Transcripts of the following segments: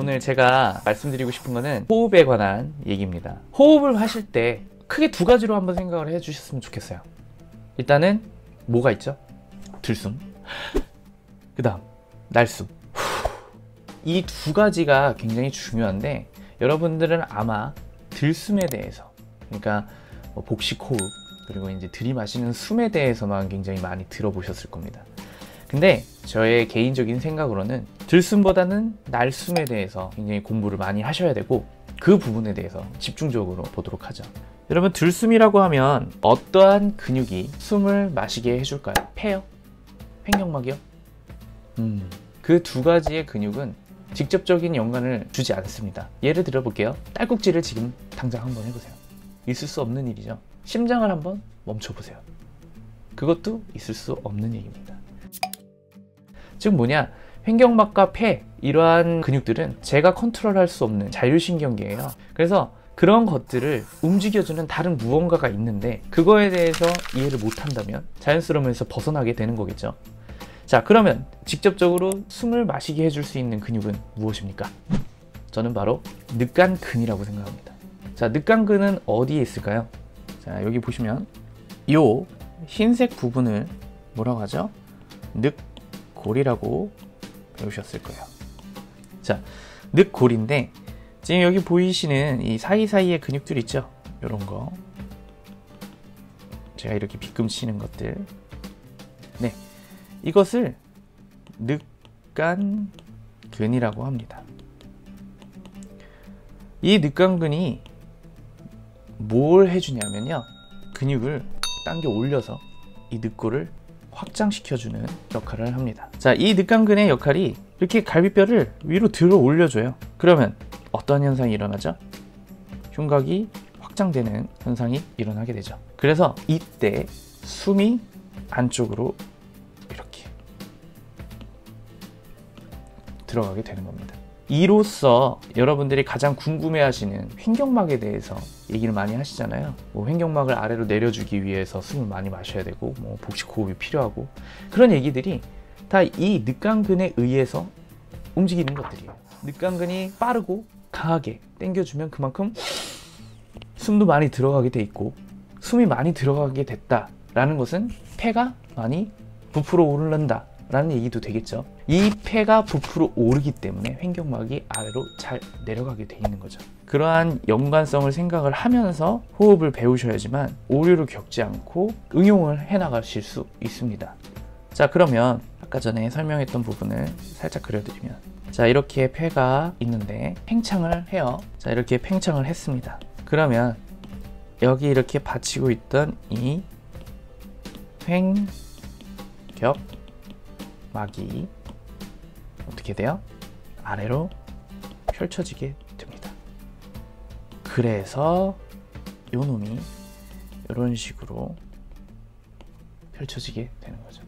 오늘 제가 말씀드리고 싶은 거는 호흡에 관한 얘기입니다. 호흡을 하실 때 크게 두 가지로 한번 생각을 해 주셨으면 좋겠어요. 일단은 뭐가 있죠? 들숨, 그 다음 날숨. 이 두 가지가 굉장히 중요한데 여러분들은 아마 들숨에 대해서, 그러니까 복식 호흡 그리고 이제 들이마시는 숨에 대해서만 굉장히 많이 들어보셨을 겁니다. 근데 저의 개인적인 생각으로는 들숨보다는 날숨에 대해서 굉장히 공부를 많이 하셔야 되고 그 부분에 대해서 집중적으로 보도록 하죠. 여러분, 들숨이라고 하면 어떠한 근육이 숨을 마시게 해줄까요? 폐요? 횡격막이요? 그 두 가지의 근육은 직접적인 연관을 주지 않습니다. 예를 들어 볼게요. 딸꾹질을 지금 당장 한번 해보세요. 있을 수 없는 일이죠. 심장을 한번 멈춰보세요. 그것도 있을 수 없는 일입니다. 즉 뭐냐, 횡격막과 폐, 이러한 근육들은 제가 컨트롤할 수 없는 자율신경계예요. 그래서 그런 것들을 움직여주는 다른 무언가가 있는데 그거에 대해서 이해를 못한다면 자연스러우면서 벗어나게 되는 거겠죠. 자, 그러면 직접적으로 숨을 마시게 해줄 수 있는 근육은 무엇입니까? 저는 바로 늑간근이라고 생각합니다. 자, 늑간근은 어디에 있을까요? 자, 여기 보시면 요 흰색 부분을 뭐라고 하죠? 늑골이라고 배우셨을 거예요. 자, 늑골인데 지금 여기 보이시는 이 사이사이의 근육들 있죠? 요런 거, 제가 이렇게 빗금치는 것들, 네, 이것을 늑간근이라고 합니다. 이 늑간근이 뭘 해주냐면요, 근육을 당겨 올려서 이 늑골을 확장시켜주는 역할을 합니다. 자, 이 늑간근의 역할이 이렇게 갈비뼈를 위로 들어 올려줘요. 그러면 어떤 현상이 일어나죠? 흉곽이 확장되는 현상이 일어나게 되죠. 그래서 이때 숨이 안쪽으로 이렇게 들어가게 되는 겁니다. 이로써 여러분들이 가장 궁금해하시는 횡격막에 대해서 얘기를 많이 하시잖아요. 뭐 횡격막을 아래로 내려주기 위해서 숨을 많이 마셔야 되고 뭐 복식호흡이 필요하고, 그런 얘기들이 다 이 늑간근에 의해서 움직이는 것들이에요. 늑간근이 빠르고 강하게 당겨주면 그만큼 숨도 많이 들어가게 돼 있고, 숨이 많이 들어가게 됐다라는 것은 폐가 많이 부풀어 오른다 라는 얘기도 되겠죠. 이 폐가 부풀어 오르기 때문에 횡격막이 아래로 잘 내려가게 돼 있는 거죠. 그러한 연관성을 생각을 하면서 호흡을 배우셔야지만 오류를 겪지 않고 응용을 해 나가실 수 있습니다. 자, 그러면 아까 전에 설명했던 부분을 살짝 그려드리면, 자, 이렇게 폐가 있는데 팽창을 해요. 자, 이렇게 팽창을 했습니다. 그러면 여기 이렇게 받치고 있던 이 횡격막이 어떻게 돼요? 아래로 펼쳐지게 됩니다. 그래서 요 놈이 이런 식으로 펼쳐지게 되는 거죠.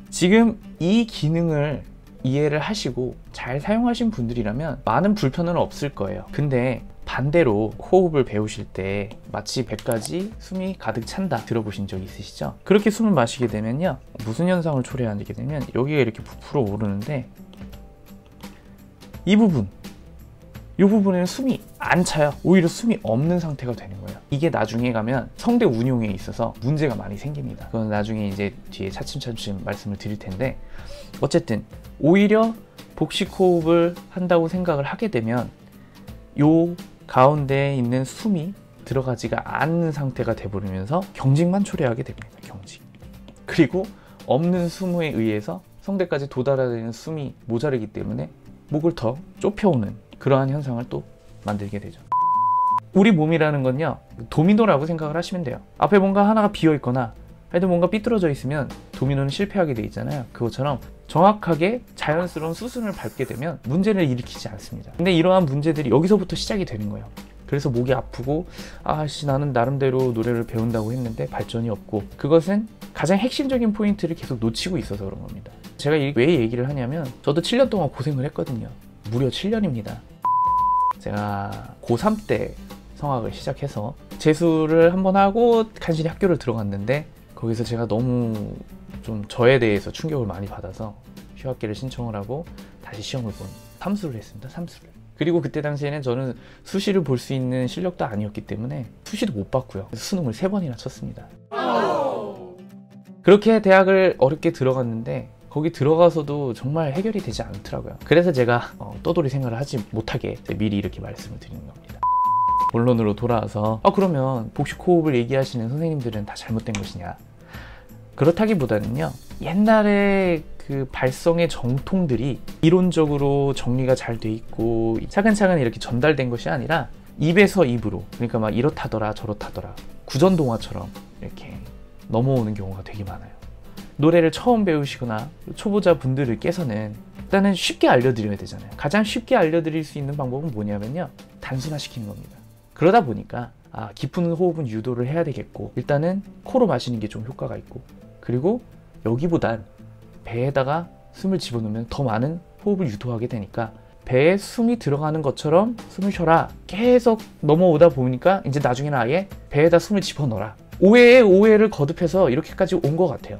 지금 이 기능을 이해를 하시고 잘 사용하신 분들이라면 많은 불편은 없을 거예요. 근데 반대로 호흡을 배우실 때 마치 배까지 숨이 가득 찬다 들어보신 적 있으시죠? 그렇게 숨을 마시게 되면요, 무슨 현상을 초래하게 되면 여기가 이렇게 부풀어 오르는데 이 부분에는 숨이 안 차요. 오히려 숨이 없는 상태가 되는 거예요. 이게 나중에 가면 성대 운용에 있어서 문제가 많이 생깁니다. 그건 나중에 이제 뒤에 차츰차츰 말씀을 드릴 텐데, 어쨌든 오히려 복식 호흡을 한다고 생각을 하게 되면 요 가운데에 있는 숨이 들어가지가 않는 상태가 돼버리면서 경직만 초래하게 됩니다. 경직. 그리고 없는 숨에 의해서 성대까지 도달하는 숨이 모자르기 때문에 목을 더 좁혀오는 그러한 현상을 또 만들게 되죠. 우리 몸이라는 건요, 도미노라고 생각을 하시면 돼요. 앞에 뭔가 하나가 비어 있거나 하여튼 뭔가 삐뚤어져 있으면 도미노는 실패하게 돼 있잖아요. 그것처럼 정확하게 자연스러운 수순을 밟게 되면 문제를 일으키지 않습니다. 근데 이러한 문제들이 여기서부터 시작이 되는 거예요. 그래서 목이 아프고, 아씨 나는 나름대로 노래를 배운다고 했는데 발전이 없고, 그것은 가장 핵심적인 포인트를 계속 놓치고 있어서 그런 겁니다. 제가 왜 얘기를 하냐면, 저도 7년 동안 고생을 했거든요. 무려 7년입니다. 제가 고3 때 성악을 시작해서 재수를 한번 하고 간신히 학교를 들어갔는데, 거기서 제가 너무 좀 저에 대해서 충격을 많이 받아서 휴학기를 신청을 하고 다시 시험을 본 삼수를 했습니다. 삼수를. 그리고 그때 당시에는 저는 수시를 볼 수 있는 실력도 아니었기 때문에 수시도 못 봤고요. 수능을 3번이나 쳤습니다. 그렇게 대학을 어렵게 들어갔는데 거기 들어가서도 정말 해결이 되지 않더라고요. 그래서 제가 떠돌이 생활을 하지 못하게 미리 이렇게 말씀을 드리는 겁니다. 본론으로 돌아와서 그러면 복식 호흡을 얘기하시는 선생님들은 다 잘못된 것이냐? 그렇다기보다는요, 옛날에 그 발성의 정통들이 이론적으로 정리가 잘 돼 있고 차근차근 이렇게 전달된 것이 아니라 입에서 입으로, 그러니까 막 이렇다더라 저렇다더라 구전동화처럼 이렇게 넘어오는 경우가 되게 많아요. 노래를 처음 배우시거나 초보자 분들께서는 일단은 쉽게 알려드려야 되잖아요. 가장 쉽게 알려드릴 수 있는 방법은 뭐냐면요, 단순화시키는 겁니다. 그러다 보니까 깊은 호흡은 유도를 해야 되겠고, 일단은 코로 마시는 게 좀 효과가 있고, 그리고 여기보단 배에다가 숨을 집어넣으면 더 많은 호흡을 유도하게 되니까 배에 숨이 들어가는 것처럼 숨을 쉬어라 계속 넘어오다 보니까 이제 나중에는 아예 배에다 숨을 집어넣어라, 오해에 오해를 거듭해서 이렇게까지 온 것 같아요.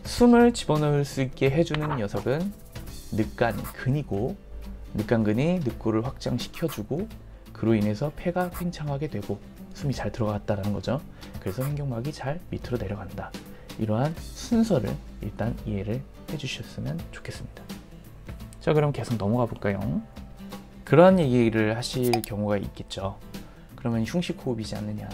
숨을 집어넣을 수 있게 해주는 녀석은 늑간근이고, 늑간근이 늑골을 확장시켜주고 그로 인해서 폐가 팽창하게 되고 숨이 잘 들어갔다는 거죠. 그래서 횡격막이 잘 밑으로 내려간다. 이러한 순서를 일단 이해를 해주셨으면 좋겠습니다. 자, 그럼 계속 넘어가 볼까요? 그러한 얘기를 하실 경우가 있겠죠. 그러면 흉식 호흡이지 않느냐,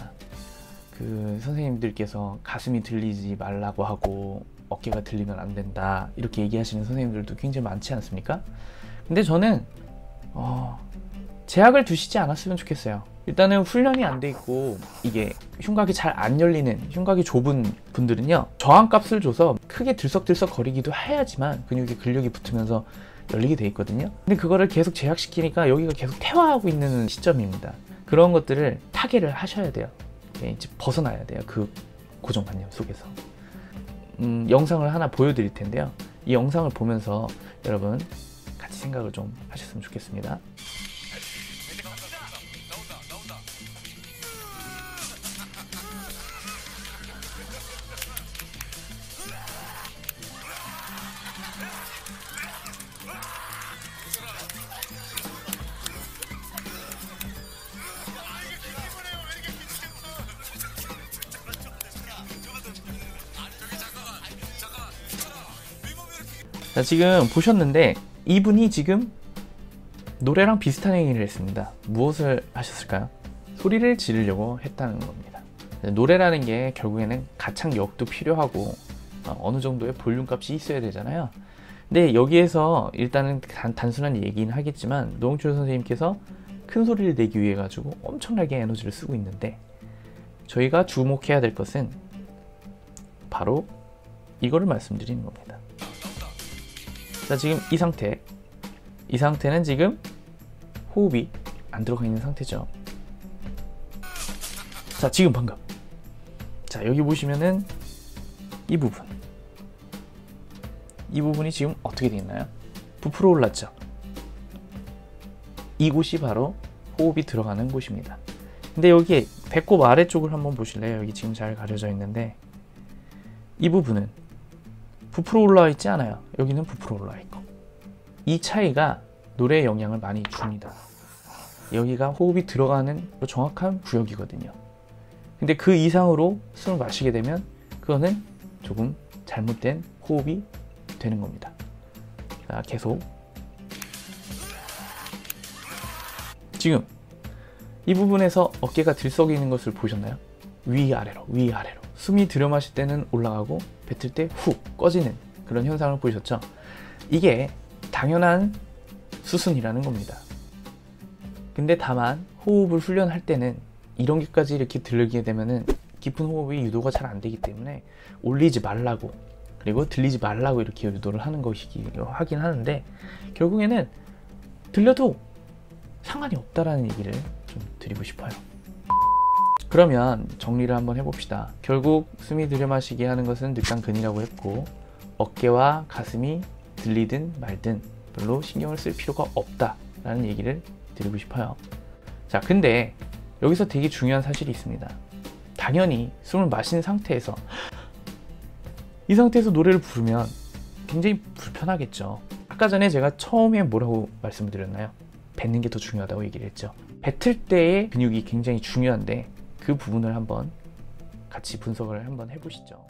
그 선생님들께서 가슴이 들리지 말라고 하고 어깨가 들리면 안 된다 이렇게 얘기하시는 선생님들도 굉장히 많지 않습니까? 근데 저는 제약을 두시지 않았으면 좋겠어요. 일단은 훈련이 안 돼 있고 이게 흉곽이 잘 안 열리는, 흉곽이 좁은 분들은요, 저항값을 줘서 크게 들썩들썩 거리기도 해야지만 근육에 근력이 붙으면서 열리게 돼 있거든요. 근데 그거를 계속 제약시키니까 여기가 계속 퇴화하고 있는 시점입니다. 그런 것들을 타개를 하셔야 돼요. 이제 벗어나야 돼요, 그 고정관념 속에서. 영상을 하나 보여드릴 텐데요, 이 영상을 보면서 여러분 같이 생각을 좀 하셨으면 좋겠습니다. 자, 지금 보셨는데 이분이 지금 노래랑 비슷한 행위를 했습니다. 무엇을 하셨을까요? 소리를 지르려고 했다는 겁니다. 노래라는 게 결국에는 가창력도 필요하고 어느 정도의 볼륨 값이 있어야 되잖아요. 근데 여기에서 일단은 단순한 얘기는 하겠지만 노홍철 선생님께서 큰 소리를 내기 위해 가지고 엄청나게 에너지를 쓰고 있는데, 저희가 주목해야 될 것은 바로 이거를 말씀드리는 겁니다. 자, 지금 이 상태는 지금 호흡이 안 들어가 있는 상태죠. 자, 지금 방금, 자, 여기 보시면은 이 부분이 지금 어떻게 되어 있나요? 부풀어 올랐죠. 이곳이 바로 호흡이 들어가는 곳입니다. 근데 여기 배꼽 아래쪽을 한번 보실래요? 여기 지금 잘 가려져 있는데 이 부분은 부풀어 올라와 있지 않아요. 여기는 부풀어 올라와 있고, 이 차이가 노래에 영향을 많이 줍니다. 여기가 호흡이 들어가는 정확한 구역이거든요. 근데 그 이상으로 숨을 마시게 되면 그거는 조금 잘못된 호흡이 되는 겁니다. 자, 계속 지금 이 부분에서 어깨가 들썩이는 것을 보셨나요? 위아래로 위아래로 숨이 들여 마실 때는 올라가고 뱉을 때 훅 꺼지는 그런 현상을 보셨죠? 이게 당연한 수순이라는 겁니다. 근데 다만 호흡을 훈련할 때는 이런 게까지 이렇게 들리게 되면은 깊은 호흡이 유도가 잘 안 되기 때문에 올리지 말라고, 그리고 들리지 말라고 이렇게 유도를 하는 하긴 하는데, 결국에는 들려도 상관이 없다라는 얘기를 좀 드리고 싶어요. 그러면 정리를 한번 해봅시다. 결국 숨이 들여마시게 하는 것은 늑간근이라고 했고, 어깨와 가슴이 들리든 말든 별로 신경을 쓸 필요가 없다라는 얘기를 드리고 싶어요. 자, 근데 여기서 되게 중요한 사실이 있습니다. 당연히 숨을 마신 상태에서 이 상태에서 노래를 부르면 굉장히 불편하겠죠. 아까 전에 제가 처음에 뭐라고 말씀을 드렸나요? 뱉는 게 더 중요하다고 얘기를 했죠. 뱉을 때의 근육이 굉장히 중요한데 그 부분을 한번 같이 분석을 한번 해보시죠.